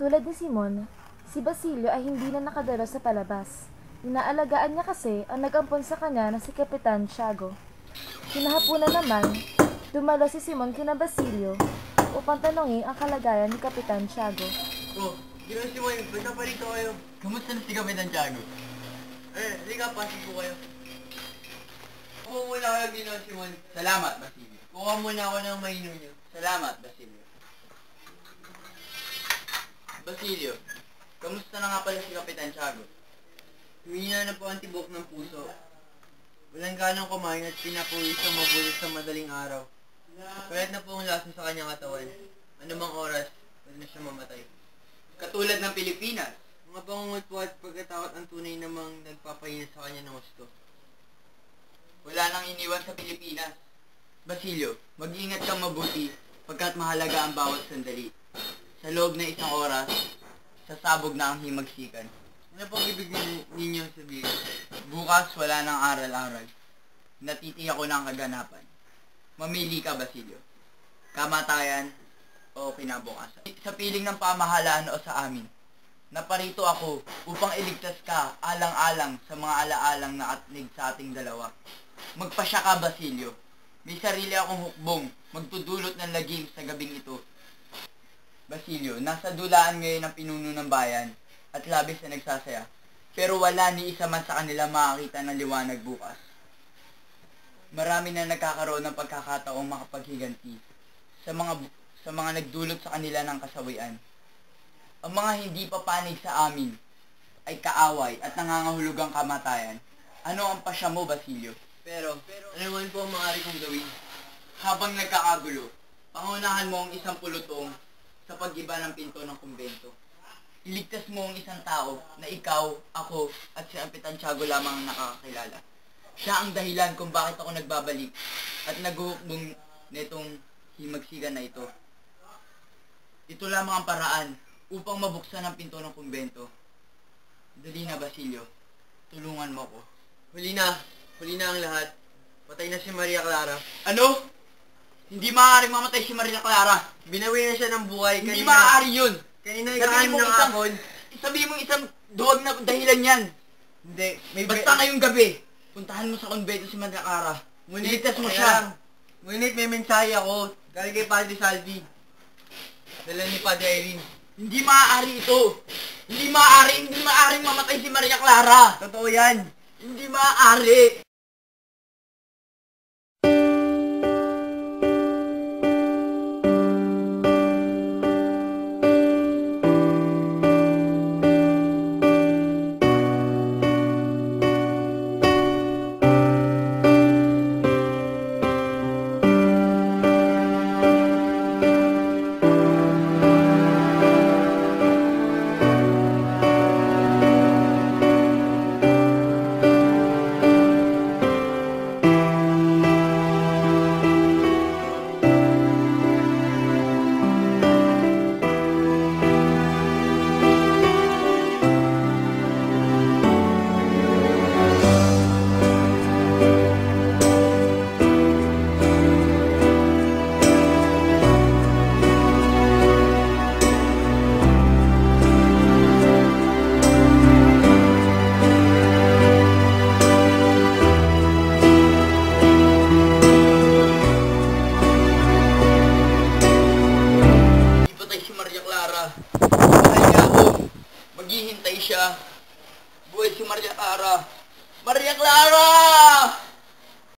Tulad ni Simon, si Basilio ay hindi na nakadalo sa palabas. Inaalagaan niya kasi ang nag-ampon sa kanya na si Kapitan Tiago. Kinahapunan naman, dumalo si Simon kina Basilio upang tanongin ang kalagayan ni Kapitan Tiago. Oh, gano'n si Moy, basta pa rito kayo. Kamusta na si Kapitan Tiago? Halika, pasok po kayo. Kuha muna kayo gino'n si Moy. Salamat, Basilio. Kuha muna ako ng mainom niyo. Salamat, Basilio. Basilio, kamusta na nga pala si Kapitan Tiago? Humina na po ang tibok ng puso. Walang ganang kumain at pinapuwis ang mabulit sa madaling araw. Kapalit na po ang lasa sa kanyang katawan. Anumang oras, pwede na siya mamatay. Katulad ng Pilipinas. Mga pangungot po at pagkatakot ang tunay namang nagpapahinat sa kanya ng gusto. Wala nang iniwan sa Pilipinas. Basilio, mag-ingat kang mabuti pagkat mahalaga ang bawat sandali. Sa loob ng isang oras, sasabog na ang himagsikan. Ano pong ibig ninyo sabihin? Bukas wala nang aral-aral. Natitiyak ko ng kaganapan. Mamili ka, Basilio. Kamatayan o kinabukasan. Sa piling ng pamahalaan o sa amin, naparito ako upang iligtas ka alang-alang sa mga alaalang naatnig sa ating dalawa. Magpasya ka, Basilio. May sarili akong hukbong magtudulot ng lagim sa gabing ito. Basilio, nasa dulaan ngayon ang pinuno ng bayan at labis na nagsasaya. Pero wala ni isa man sa kanila makakita ng liwanag bukas. Marami na nagkakaroon ng pagkakataong makapaghiganti sa mga nagdulot sa kanila ng kasawian. Ang mga hindi papanig sa amin ay kaaway at nangangahulugang kamatayan. Ano ang pasya mo, Basilio? Pero ano man po ang maaari kong gawin? Habang nagkakagulo, pangunahan mo ang isang pulutong sa pag-iba ng pinto ng kumbento. Iligtas mo ang isang tao na ikaw, ako, at si Kapitan Tiago lamang ang nakakakilala. Siya ang dahilan kung bakit ako nagbabalik at naghuhukbong netong himagsikan na ito. Ito lamang ang paraan upang mabuksan ang pinto ng kumbento. Dali na, Basilio. Tulungan mo ko. Huli na ang lahat. Patay na si Maria Clara. Ano? Hindi maaaring mamatay si Maria Clara. Binawi na siya ng buhay. Hindi maaari yun. Kanina ikain ng hapon. Sabihin mo isang duwag na dahilan yan. Hindi. Basta ngayong gabi, puntahan mo sa kumbento si Maria Clara. Iligtas mo siya. Ngunit may mensahe ako. Galing kay Padre Salvi. Dala ni Padre Irene. Hindi maaari ito. Hindi maaaring mamatay si Maria Clara. Totoo yan. Hindi maaari. Maghihintay siya. Buhay si Maria Clara. Maria Clara!